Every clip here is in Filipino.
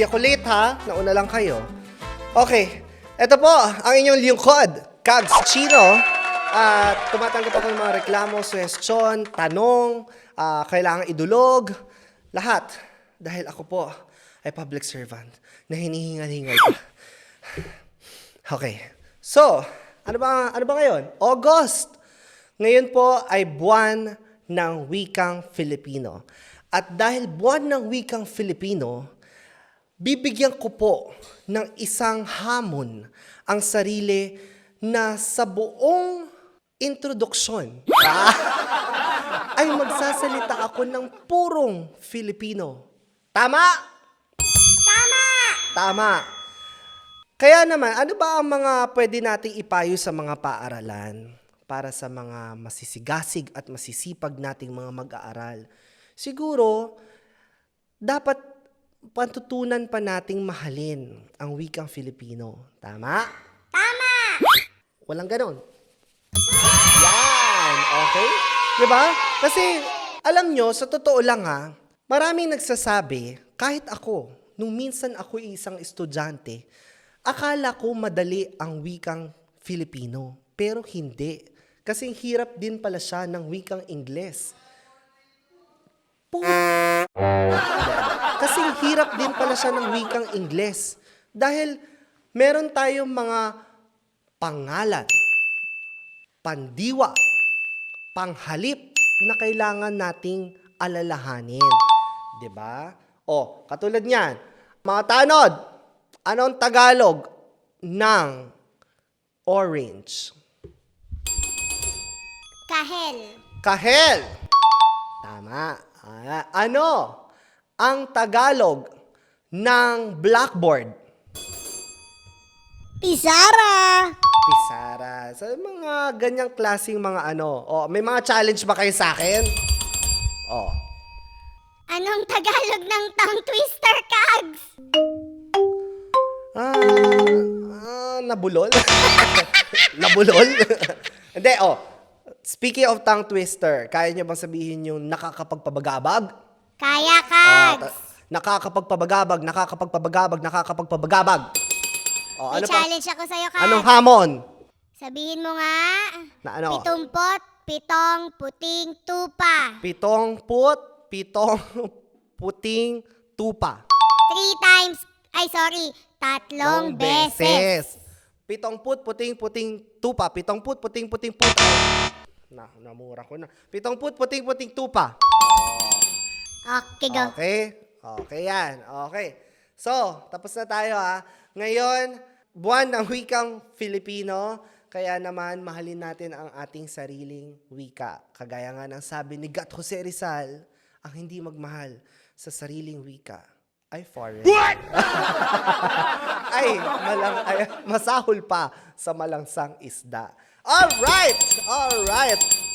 Di ako late ha, nauna lang kayo. Okay, eto po ang inyong lingkod, Kags Chino. At tumatanggap ako ng mga reklamo, suhestyon, tanong, kailangan idulog, lahat. Dahil ako po ay public servant na hinihingal-hingal pa. Okay, so, ano ba ngayon? August. Ngayon po ay buwan ng wikang Filipino. At dahil buwan ng wikang Filipino, bibigyan ko po ng isang hamon ang sarili na sa buong introduksyon ay magsasalita ako ng purong Filipino. Tama? Tama! Tama. Kaya naman, ano ba ang mga pwede nating ipayo sa mga paaralan para sa mga masisigasig at masisipag nating mga mag-aaral? Siguro, dapat pantutunan pa nating mahalin ang wikang Filipino. Tama? Tama! Walang ganon. Yan, okay? Diba? Kasi, alam nyo, sa totoo lang ha, maraming nagsasabi, kahit ako, nung minsan ako isang estudyante, akala ko madali ang wikang Filipino. Pero hindi. Kasi hirap din pala siya ng wikang Ingles. Kasi hirap din pala siya ng wikang Ingles. Dahil meron tayong mga pangalan, pandiwa, panghalip na kailangan nating alalahanin. 'Di ba? O, katulad niyan, mga tanod, anong Tagalog ng orange? Kahel. Kahel. Tama. Ano ang Tagalog ng blackboard? Pizarra. Pisara. Sa mga ganyang klaseng mga ano. O, may mga challenge ba kayo sa akin? O. Anong Tagalog ng tongue twister, Kags? Nabulol? Nabulol? Hindi, speaking of tongue twister, kaya niyo bang sabihin yung nakakapagpabagabag? Kaya, Kags. Nakakapagpabagabag. O, May ano pa? challenge ako sa'yo, Kags. Anong hamon? Sabihin mo nga. Na ano? 77 puting tupa. 7 puting tupa. 3 times, tatlong beses. 7 puting tupa. 7 puting puta. Namura ko na. 7 puting tupa. Okay, go. Okay yan. Okay. So, tapos na tayo ha. Ngayon, buwan ng wikang Filipino. Kaya naman, mahalin natin ang ating sariling wika. Kagaya nga ng sabi ni Gat Jose Rizal, ang hindi magmahal sa sariling wika ay foreign. What? ay, masahol pa sa malangsang isda. Alright!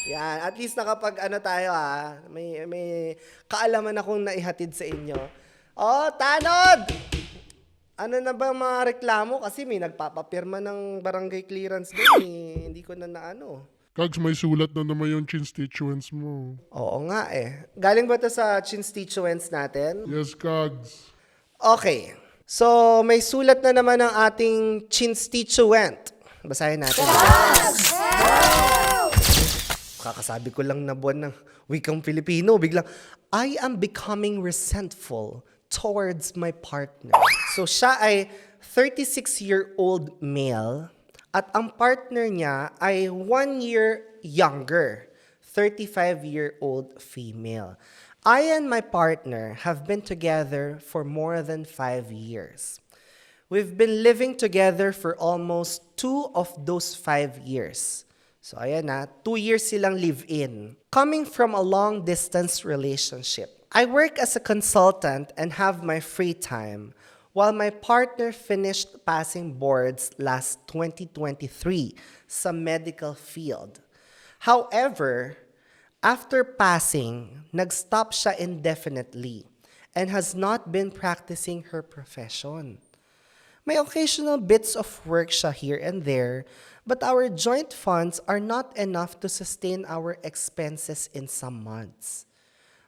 Yan, at least nakapag tayo ha, may kaalaman akong naihatid sa inyo. Tanod! Ano na ba mga reklamo? Kasi may nagpapapirma ng barangay clearance doon eh. Hindi ko na naano. Kags, may sulat na naman yung constituents mo. Oo nga eh. Galing ba ito sa constituents natin? Yes, Kags. Okay. So, may sulat na naman ng ating constituent. Basahin natin. Kakasabi ko lang na buwan ng wikang Filipino. Biglang, I am becoming resentful towards my partner. So, siya ay 36-year-old male at ang partner niya ay 1 year younger, 35-year-old female. I and my partner have been together for more than 5 years. We've been living together for almost 2 of those 5 years. So, ayan na, 2 years silang live-in. Coming from a long-distance relationship, I work as a consultant and have my free time, while my partner finished passing boards last 2023 sa medical field. However, after passing, nag-stop siya indefinitely and has not been practicing her profession. May occasional bits of work siya here and there, but our joint funds are not enough to sustain our expenses in some months.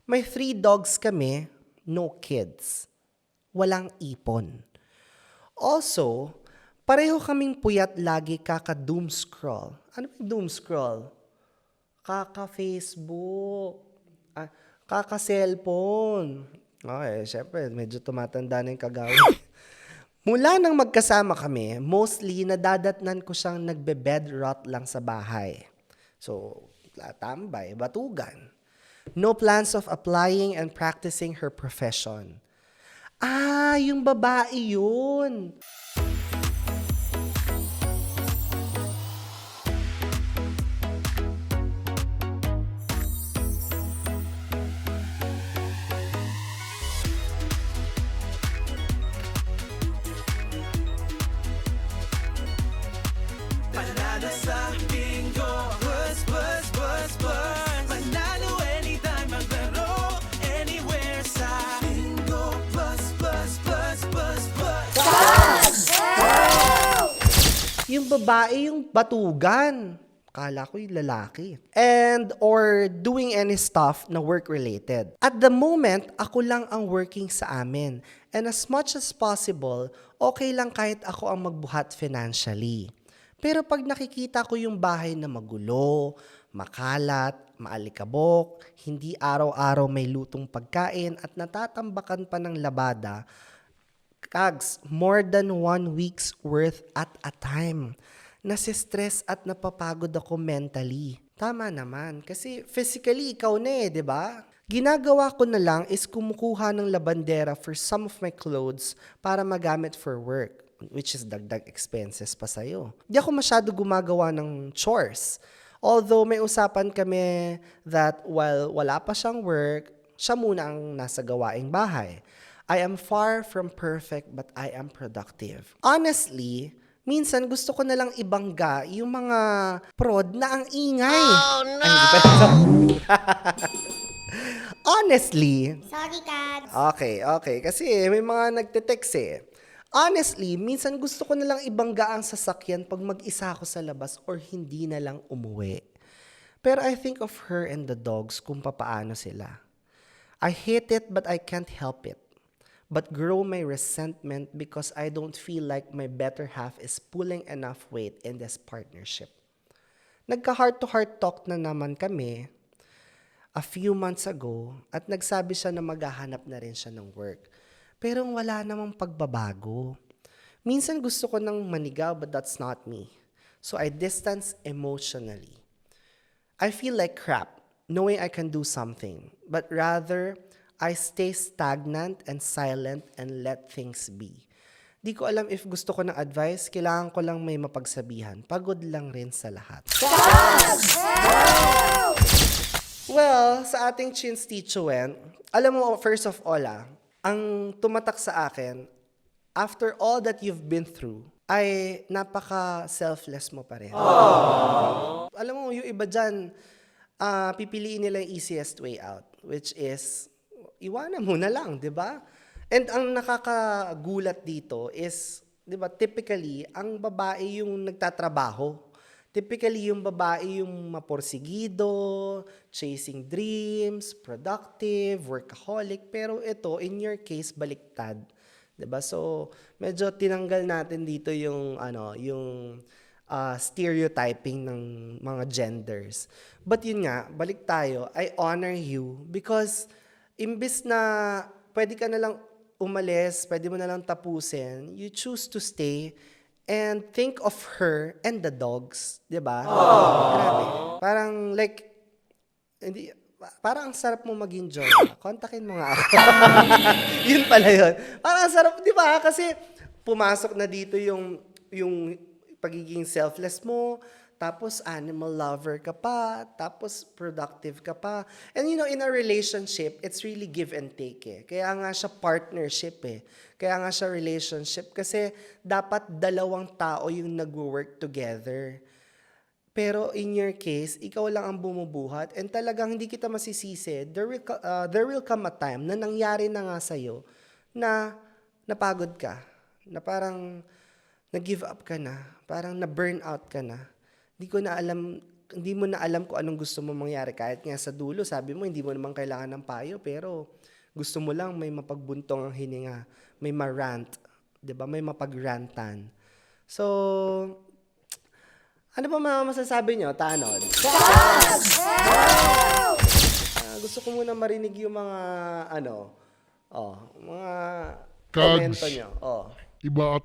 May 3 dogs kami, no kids. walang ipon. Also, pareho kaming puyat lagi kaka-doom scroll. Ano yung doom scroll? Kaka-Facebook. Kaka-cellphone. Okay, syempre, medyo tumatanda na yung kagawin. Mula nang magkasama kami, mostly nadadatnan ko siyang nagbe-bed rot lang sa bahay. So, tambay, batugan. No plans of applying and practicing her profession. Yung babae yun. Panalo sa bingo, bus, bus, bus, bus. Panalo anytime, maglaro anywhere sa bingo, bus, bus, bus, bus, bus. Yung babae yung batugan. Kala ko yung lalaki. And or doing any stuff na work-related. At the moment, ako lang ang working sa amin. And as much as possible, okay lang kahit ako ang magbuhat financially. Pero pag nakikita ko yung bahay na magulo, makalat, maalikabok, hindi araw-araw may lutong pagkain at natatambakan pa ng labada, kags, more than 1 week's worth at a time. Nasistress at napapagod ako mentally. Tama naman, kasi physically ikaw na di ba? Ginagawa ko na lang is kumukuha ng labandera for some of my clothes para magamit for work, which is dagdag expenses pa sa'yo. Di ako masyado gumagawa ng chores. Although may usapan kami that while wala pa siyang work, siya muna ang nasa gawaing bahay. I am far from perfect but I am productive. Honestly, minsan gusto ko na lang ibangga yung mga prod na ang ingay. Oh, no! Ay, hindi pa Honestly, Sorry, Kags. okay. Kasi may mga nagte-text eh. Honestly, minsan gusto ko na lang ibangga ang sasakyan pag mag-isa ako sa labas or hindi na lang umuwi. Pero I think of her and the dogs kung papaano sila. I hate it but I can't help it. But grow my resentment because I don't feel like my better half is pulling enough weight in this partnership. Nagka-heart-to-heart talk na naman kami a few months ago at nagsabi siya na maghahanap na rin siya ng work. Pero wala namang pagbabago. Minsan gusto ko nang manigaw but that's not me. So I distance emotionally. I feel like crap knowing I can do something, but rather I stay stagnant and silent and let things be. Di ko alam if gusto ko ng advice, kailangan ko lang may mapagsabihan. Pagod lang rin sa lahat. Well, sa ating chinstituent, alam mo, first of all, ang tumatak sa akin, after all that you've been through, ay napaka-selfless mo pa rin. Alam mo, yung iba dyan, pipiliin nila yung easiest way out, which is, iwanan mo na lang, di ba? And ang nakakagulat dito is, di ba, typically, ang babae yung nagtatrabaho. Typically, yung babae yung maporsigido, chasing dreams, productive, workaholic. Pero ito, in your case, baliktad. Diba? So, medyo tinanggal natin dito yung, stereotyping ng mga genders. But yun nga, balik tayo, I honor you because imbis na pwede ka na lang umalis, pwede mo na lang tapusin, you choose to stay and think of her and the dogs, 'di ba? Grabe. Parang like hindi parang ang sarap mo maging joy. Kontakin mo nga ako. Yun pala yun. Parang ang sarap, 'di ba? Kasi pumasok na dito yung pagiging selfless mo, tapos animal lover ka pa, tapos productive ka pa. And in a relationship, it's really give and take eh. Kaya nga siya partnership eh. Kaya nga siya relationship kasi dapat dalawang tao yung nag-work together. Pero in your case, ikaw lang ang bumubuhat and talagang hindi kita masisisi. There will come a time na nangyari na nga sa'yo na napagod ka, na parang nag-give up ka na, parang na-burn out ka na. Hindi mo na alam kung anong gusto mo mangyari. Kahit nga sa dulo, sabi mo, hindi mo naman kailangan ng payo, pero Gusto mo lang may mapagbuntong ang hininga, may marant, 'di ba? May mapagrantan. So, ano ba mga masasabi nyo, Tanod? Gusto ko muna marinig yung mga, mga Kags. komento nyo. Iba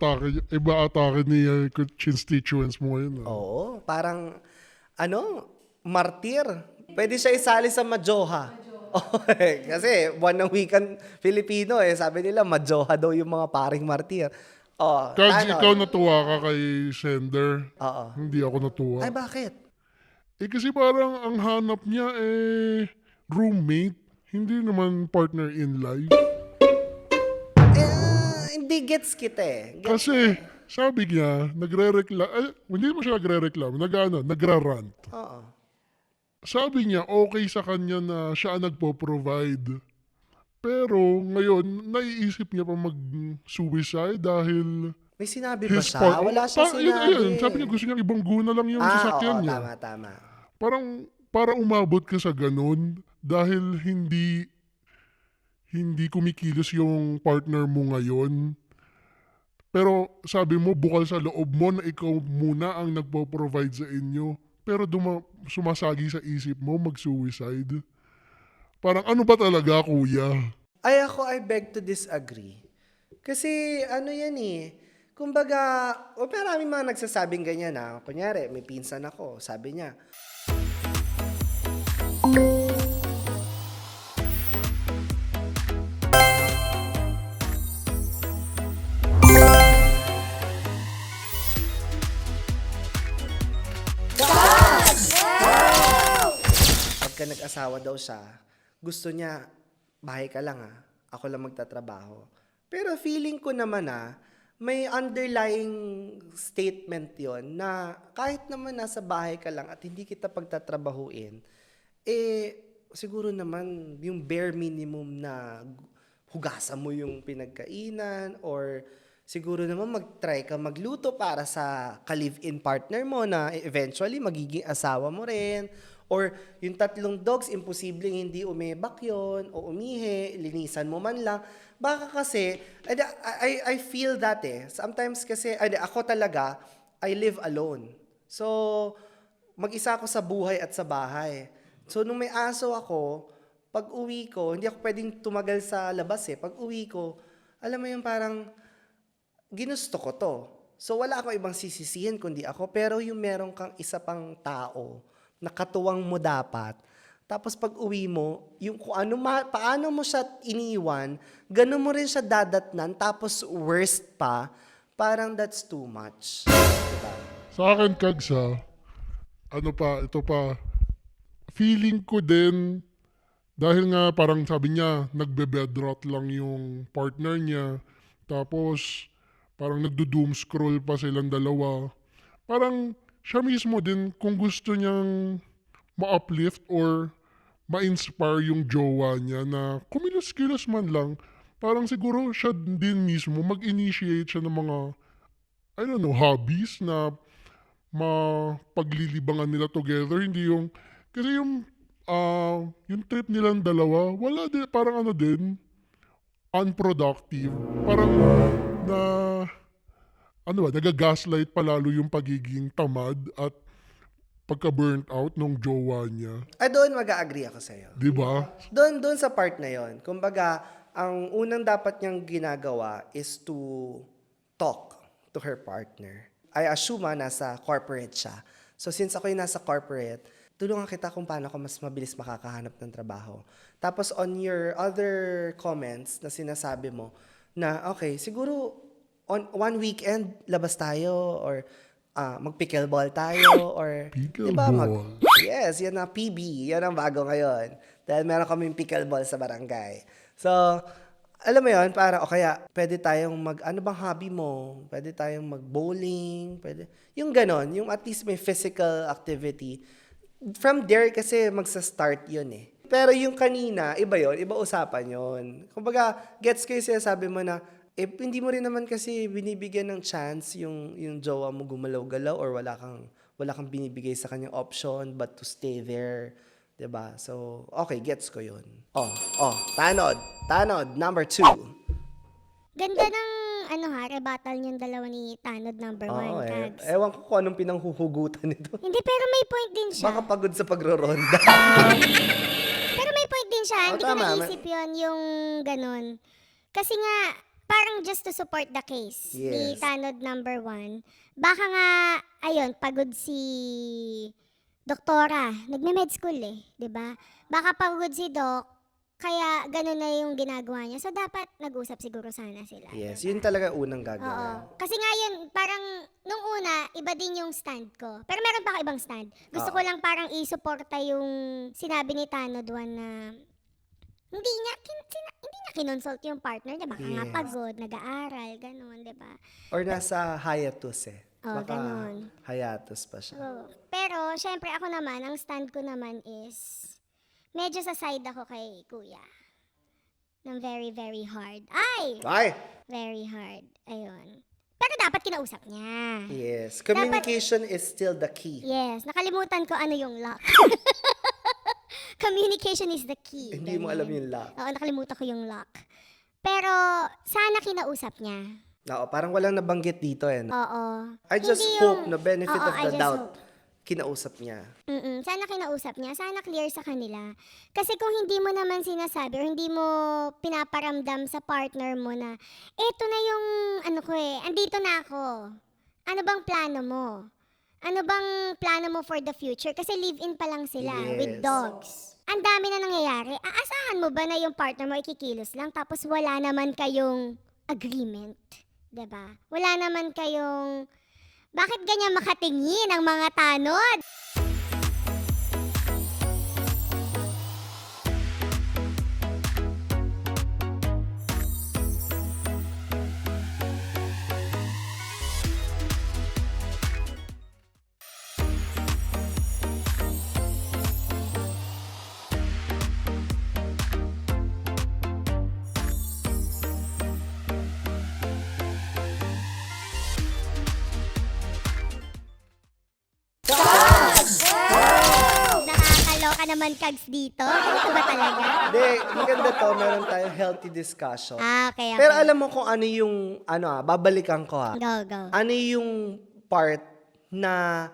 atake ni constituents mo ngayon. Oo, parang, martir. Pwede siya isali sa Majoha. Kasi buwan ng weekend Filipino sabi nila Majoha daw yung mga paring martir. Kags, Tanod. ikaw natuwa ka kay Sender. Oo. Hindi ako natuwa. Ay, bakit? Kasi parang ang hanap niya roommate, hindi naman partner in life. Hindi gets kita Kasi sabi niya, hindi mo siya nagre-reklamo, nagra-rant. Oo. Sabi niya, okay sa kanya na siya ang nagpo-provide. Pero ngayon, naiisip niya pa mag-suicide dahil May sinabi ba siya? Wala siya sinabi. Sabi niya, gusto niya ibang guna lang yung sasakyan oo, niya. tama. Parang, para umabot ka sa ganun, dahil hindi kumikilos yung partner mo ngayon. Pero sabi mo, bukal sa loob mo na ikaw muna ang nagpo-provide sa inyo. Pero sumasagi sa isip mo, mag-suicide. Parang ano ba talaga, kuya? I beg to disagree. Kasi yan kumbaga, maraming mga nagsasabing ganyan kunyari, may pinsan ako, sabi niya, pagka nag-asawa daw siya, gusto niya, bahay ka lang ako lang magtatrabaho. Pero feeling ko naman may underlying statement yon na kahit naman nasa bahay ka lang at hindi kita pagtatrabahuin, siguro naman yung bare minimum na hugasan mo yung pinagkainan or siguro naman mag-try ka magluto para sa ka-live-in partner mo na eventually magiging asawa mo rin. Or yung 3 dogs, imposibleng hindi umebak yun o umihi, linisan mo man lang. Baka kasi, I feel that Sometimes kasi, ako talaga, I live alone. So, mag-isa ako sa buhay at sa bahay. So, nung may aso ako, pag uwi ko, hindi ako pwedeng tumagal sa labas Pag uwi ko, alam mo yung parang, ginusto ko to. So, wala akong ibang sisisihin kundi ako. Pero yung meron kang isa pang tao, na katuwang mo dapat. Tapos pag uwi mo, yung kung paano mo siya iniwan, ganun mo rin siya dadatnan, tapos worst pa, parang that's too much. Diba? Sa akin, Kags, ito pa, feeling ko din, dahil nga parang sabi niya, nagbe-bedrot lang yung partner niya, tapos parang nagdo-doom scroll pa silang dalawa. Parang siya mismo din, kung gusto niyang ma-uplift or ma-inspire yung jowa niya na kumilos-kilos man lang, parang siguro siya din mismo mag-initiate siya ng mga, hobbies na mapaglilibangan nila together. Hindi yung, kasi yung trip nilang dalawa, wala din, parang unproductive. Parang nagagaslight palalo yung pagiging tamad at pagka-burnt out nung jowa niya. Doon mag-agree ako sa'yo. Di ba? Doon sa part na yon. Kumbaga, ang unang dapat niyang ginagawa is to talk to her partner. I assume nasa corporate siya. So since ako'y nasa corporate, tulungan kita kung paano ako mas mabilis makakahanap ng trabaho. Tapos on your other comments na sinasabi mo, na okay, siguro on one weekend, labas tayo or mag-pickleball tayo or Pickleball. yes, yan na PB, yan ang bago ngayon. Dahil meron kaming pickleball sa barangay. So, alam mo yon, para o kaya pwede tayong ano bang hobby mo? Pwede tayong mag-bowling, pwede. Yung ganon, yung at least may physical activity. From there kasi magsa-start yun Pero yung kanina, iba yon, iba usapan yon. Kumbaga, gets ko yung sinasabi mo na hindi mo rin naman kasi binibigyan ng chance yung jowa mo gumalaw-galaw or wala kang binibigay sa kanyang option but to stay there 'Diba? So, okay, gets ko yun. Tanod, number 2. Ganda ng rebuttal niyong dalawa ni Tanod number 1, Oo, Kags. ewan ko kung anong pinanghuhugutan nito. Hindi, pero may point din siya. Baka pagod sa pagroronda. Pero may point din siya. Hindi ko tama. naisip yun, yung ganun. Kasi nga, parang just to support the case ni Yes. Tanod number 1, baka nga, ayun, pagod si doktora. Nagme-med school eh, di ba? Baka pagod si Doc, kaya ganun na yung ginagawa niya. So, dapat nag-usap siguro sana sila. Yes, yun talaga unang Oo. gagawin. Kasi nga yun, parang nung una, iba din yung stand ko. Pero meron pa ako ibang stand. Gusto ko lang parang i-suporta yung sinabi ni Tanod 1 na hindi niya kinonsult yung partner niya. Baka nga Yes. pagod, nag-aaral, ganun, di ba? Or nasa hiatus eh. Oo, Baka ganun. hiatus pa siya. Oo. Pero, syempre ako naman, ang stand ko naman is, medyo sa side ako kay kuya. Ng very, very hard. Ay! Ay! Very hard. Ayun. Pero dapat kinausap niya. Yes. Communication is still the key. Yes. Nakalimutan ko ano yung lock. Communication is the key. Hindi mo Ganyan. alam yung lock. Oo, nakalimutan ko yung lock. Pero, sana kinausap niya. Oo, parang walang nabanggit dito eh. Oo. I just Hindi hope yung- na benefit Oo, of I the just doubt, hope. kinausap niya. Sana kinausap niya. Sana clear sa kanila. Kasi kung hindi mo naman sinasabi or hindi mo pinaparamdam sa partner mo na, eto na yung, andito na ako. Ano bang plano mo? Ano bang plano mo for the future? Kasi live-in pa lang sila with Yes. dogs. Ang dami na nangyayari. Aasahan mo ba na yung partner mo ikikilos lang tapos wala naman kayong agreement? 'Di ba? Wala naman kayong bakit ganyan makatingin ang mga tanod? Nakakaloka naman, Kags, dito. Ito ba talaga? Hindi, maganda to. Meron tayong healthy discussion. Okay. Pero alam mo kung ano yung, babalikan ko ha. Go, go. Ano yung part na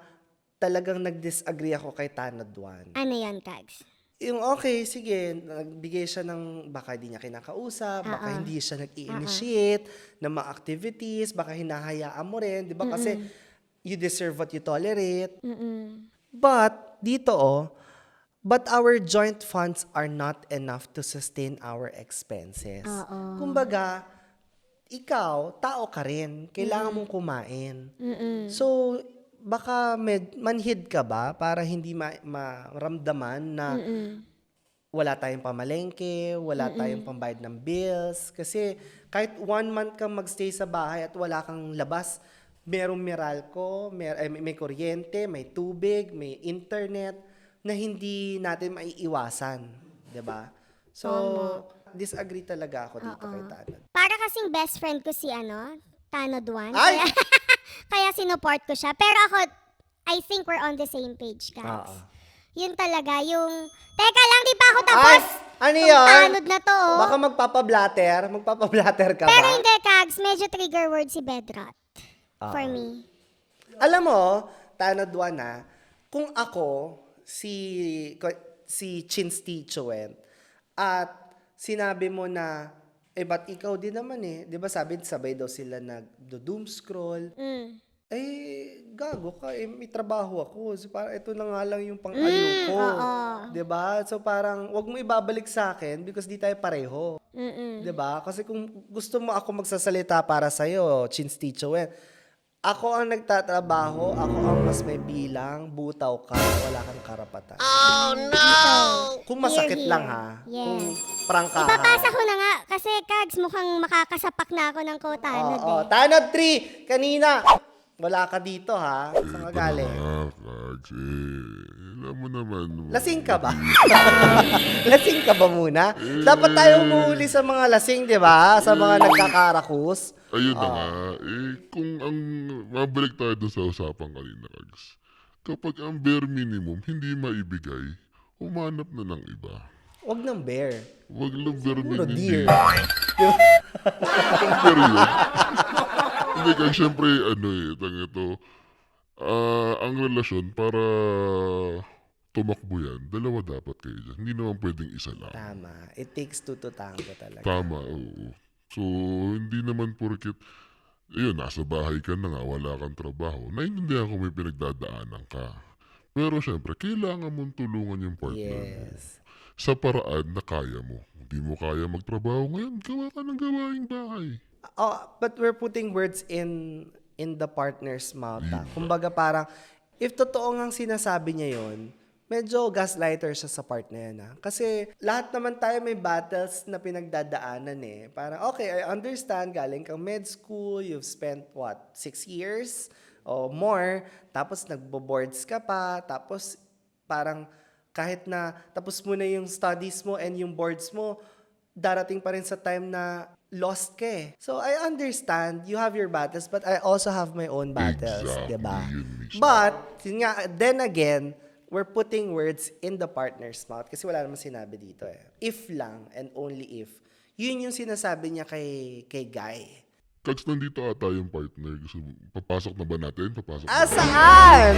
talagang nag-disagree ako kay Tanod 1? Ano yon, Kags? Yung okay, sige, nagbigay siya ng baka hindi niya kinakausap, baka hindi siya nag-i-initiate ng mga activities, baka hinahayaan mo rin, di ba? Kasi you deserve what you tolerate. But, dito but our joint funds are not enough to sustain our expenses. Kumbaga, ikaw, tao ka rin, kailangan mong kumain. So, baka manhid ka ba para hindi maramdaman na wala tayong pamalengke, wala tayong pambayad ng bills. Kasi kahit 1 month kang magstay sa bahay at wala kang labas, merong Meralco, may kuryente, may tubig, may internet na hindi natin maiiwasan. 'Di ba? So, disagree talaga ako dito kay Tanod. Para kasing best friend ko si Tanod 1. Ay! Kaya sinuport ko siya. Pero ako, I think we're on the same page, Kags. Oo. Yun talaga, yung... Teka lang, di pa ako tapos. Ano Tong yun? Tanod na to, oh. Baka magpapablatter ka Pero ba? hindi, Kags. Medyo trigger word si Bedrot. For me. Alam mo, Tanod 1 kung ako, si Chinstichuent, at sinabi mo na, ba't ikaw din naman di ba sabi, sabay daw sila nag-doom scroll, gago ka, may trabaho ako. So, parang ito na nga lang yung pang-aliw ko. Di ba? So, parang, wag mo ibabalik sa akin because di tayo pareho. Di ba? Kasi kung gusto mo ako magsasalita para sa'yo, Chinstichuent, ako ang nagtatrabaho, ako ang mas may bilang, butaw ka, wala kang karapatan. Kung masakit Here, lang here. ha. Yes. Kung prangka Ipapasa ko na nga. Kasi, Kags, mukhang makakasapak na ako ng Tanod eh. Tanod 3, kanina. Wala ka dito ha. Saan ka galing? Kags, alam mo naman. Lasing ka ba? Lasing ka ba muna? Dapat tayo umuuli sa mga lasing, di ba? Sa mga nagkakarakus. Ayun na nga, kung ang mabalik tayo doon sa usapan kanina, Kags. Kapag ang bare minimum hindi maibigay, umanap na ng iba. Wag ng bear. Wag lang pero Puro hindi. deer. Pero yun. Hindi kasi syempre, ito, ang relasyon para tumakbo yan, dalawa dapat kayo dyan. Hindi naman pwedeng isa lang. Tama. It takes two to tango talaga. Tama, oo. So, hindi naman porket, nasa bahay ka na nga, wala kang trabaho. Naiintindihan ko may pinagdadaanan ka. Pero syempre, kailangan mong tulungan yung partner mo. Yes. Sa paraan na kaya mo. Hindi mo kaya magtrabaho ngayon, gawa ka ng gawaing bahay. Oh, but we're putting words in the partner's mouth. Kumbaga parang, if totoo ngang sinasabi niya yon, medyo gaslighter siya sa part na yan. Kasi lahat naman tayo may battles na pinagdadaanan eh. Parang, okay, I understand, galing kang med school, you've spent, 6 years o more, tapos nagbo-boards ka pa, tapos parang kahit na tapos mo na yung studies mo and yung boards mo, darating pa rin sa time na lost ka eh. So, I understand, you have your battles, but I also have my own battles, Exactly, diba? yun mismo. But, yun nga, then again, we're putting words in the partner's mouth kasi wala naman sinabi dito eh. If lang and only if. Yun yung sinasabi niya kay Guy. Kags, nandito ata yung partner. Gusto, papasok na ba natin? Papasok na ba? Saan?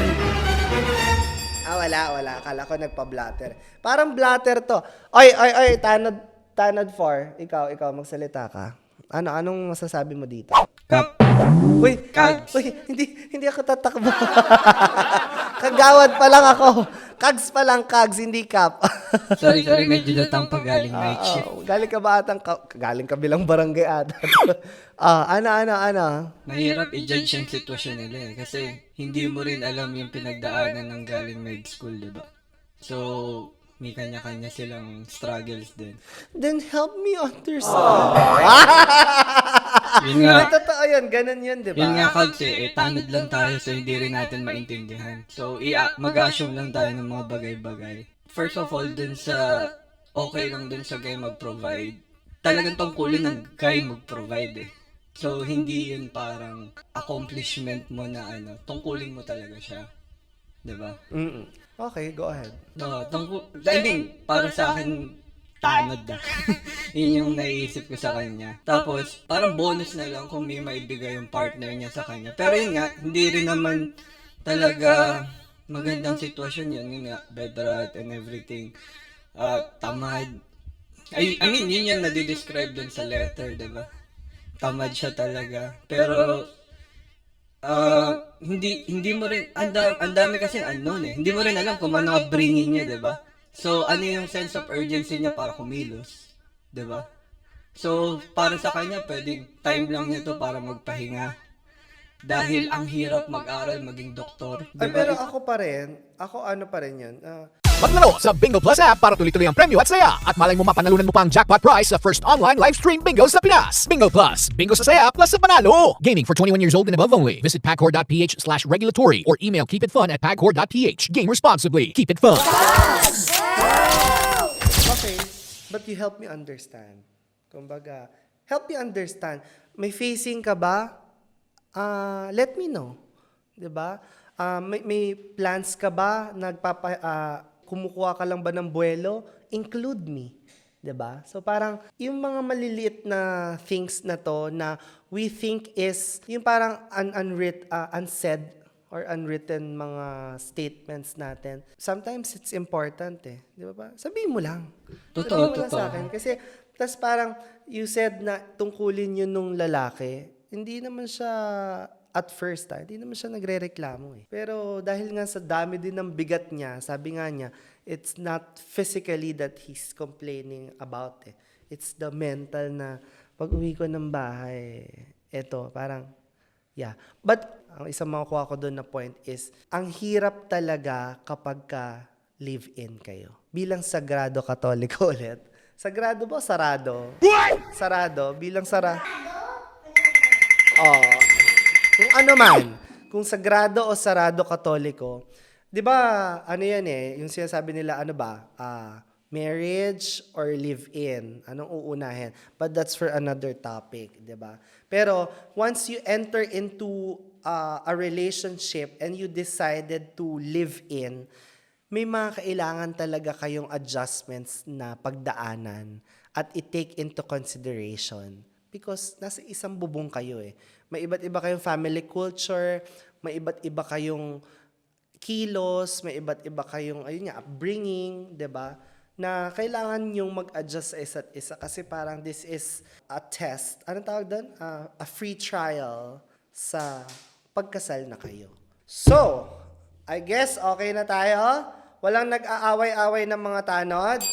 Wala. Akala ko nagpa-blatter. Parang blatter to. Oy, Tanod 4. Ikaw, magsalita ka. Anong masasabi mo dito? Kap. Uy, hindi ako tatakbo. Kagawad pa lang ako. Kags pa lang, Kags, hindi Kap. Sorry, medyo natang galing night shift. Galing ka ba galing ka bilang barangay ata. Ano? Mahirap i-judge yung sitwasyon nila eh. Kasi hindi mo rin alam yung pinagdaanan ng galing med school, di ba? So, may kanya-kanya silang struggles din. Then help me understand. Yun nga, Totoo yun, ganun yun, di ba? yun nga kasi, tanod lang tayo so hindi rin natin maintindihan. So, mag-assume lang tayo ng mga bagay-bagay. First of all, dun sa, okay lang dun sa guy mag-provide. Talagang tungkulin ng guy mag-provide eh. So, hindi yun parang accomplishment mo na tungkulin mo talaga siya. Diba? Okay, go ahead. No, para sa akin, tanod na. Yun yung naiisip ko sa kanya. Tapos, parang bonus na lang kung may maibigay yung partner niya sa kanya. Pero yun nga, hindi rin naman talaga magandang sitwasyon yun. Yun nga, bed rot and everything. Tamad. I mean, yun yung nadi-describe dun sa letter, diba? Tamad siya talaga. Pero, hindi mo rin, ang dami kasi unknown eh. Hindi mo rin alam kung ano bringing niya, diba? So, ano yung sense of urgency niya para kumilos? Diba? So, para sa kanya, pwedeng time lang niya to para magpahinga. Dahil ang hirap mag-aral, maging doktor. Ay, Diba? pero ako pa rin yun. Maglaro sa Bingo Plus app para tuloy-tuloy ang premyo at saya. At malay mo mapanalunan mo pa ang jackpot prize sa first online live stream bingo sa Pinas. Bingo Plus. Bingo sa saya plus sa panalo. Gaming for 21 years old and above only. Visit pagcor.ph/regulatory or email keepitfun@pagcor.ph. Game responsibly. Keep it fun. Okay, but you help me understand. Kumbaga, help me understand. May facing ka ba? Let me know. 'Di ba? May plans ka ba? Kumukuha ka lang ba ng buwelo? Include me. 'Di ba? So parang yung mga maliliit na things na to na we think is yung parang unsaid or unwritten mga statements natin. Sometimes it's important eh. 'Di ba? Sabihin mo lang. Totoo, Sabihin mo lang sa akin. Kasi tas parang you said na tungkulin yun nung lalaki. Hindi naman siya at first, hindi naman siya nagrereklamo eh. Pero dahil nga sa dami din ng bigat niya, sabi nga niya, it's not physically that he's complaining about eh. It's the mental na pag uwi ko ng bahay, eto, parang, yeah. But, ang isang makukuha ko doon na point is, ang hirap talaga kapag ka live-in kayo. Bilang sagrado katoliko ulit. Sagrado ba o sarado? What? Sarado. Bilang kung ano man, kung sagrado o sarado katoliko, di ba, ano yan eh, yung sinasabi nila, marriage or live-in, anong uunahin? But that's for another topic, di ba? Pero, once you enter into a relationship and you decided to live in, may mga kailangan talaga kayong adjustments na pagdaanan at i-take into consideration. Because nasa isang bubong kayo eh. May iba't iba kayong family culture, may iba't iba kayong kilos, may iba't iba kayong upbringing, 'di ba? Na kailangan yung mag-adjust sa isa't isa kasi parang this is a test. Anong tawag doon? A free trial sa pagkasal na kayo. So, I guess okay na tayo. Walang nag-aaway-away ng mga tanod.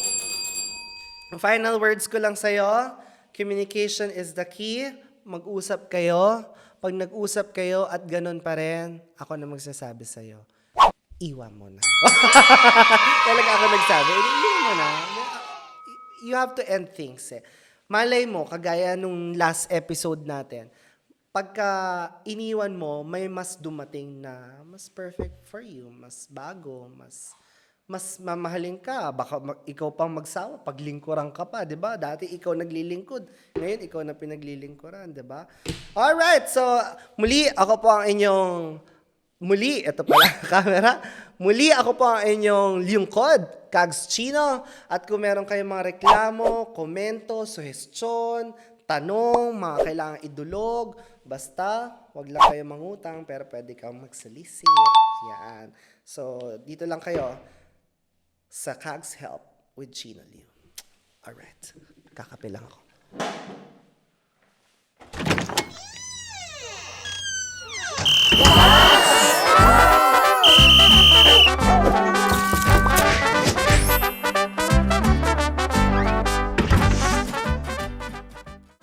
Final words ko lang sa'yo, communication is the key. Mag-usap kayo. Pag nag-usap kayo at ganun pa rin, ako na magsasabi sa'yo, iwan mo na. Talaga ako nagsabi, iwan mo na. You have to end things eh. Malay mo, kagaya nung last episode natin, pagka iniwan mo, may mas dumating na mas perfect for you, mas bago, mas mamahalin ka. Baka ikaw pang magsawa, paglingkuran ka pa, 'di ba? Dati ikaw naglilingkod, ngayon ikaw na pinaglilingkuran, 'di ba? All right, so muli ako po ang inyong ito pala camera. Muli ako po ang inyong lingkod, Kags Chino. At kung meron kayong mga reklamo, komento, suhestyon, tanong, mga kailangang idulog, basta, wag lang kayo mangutang, pero pwede kang magsalisit. Yan. So, dito lang kayo sa Kags Help with Chino Liu. Alright. Kakape lang ako.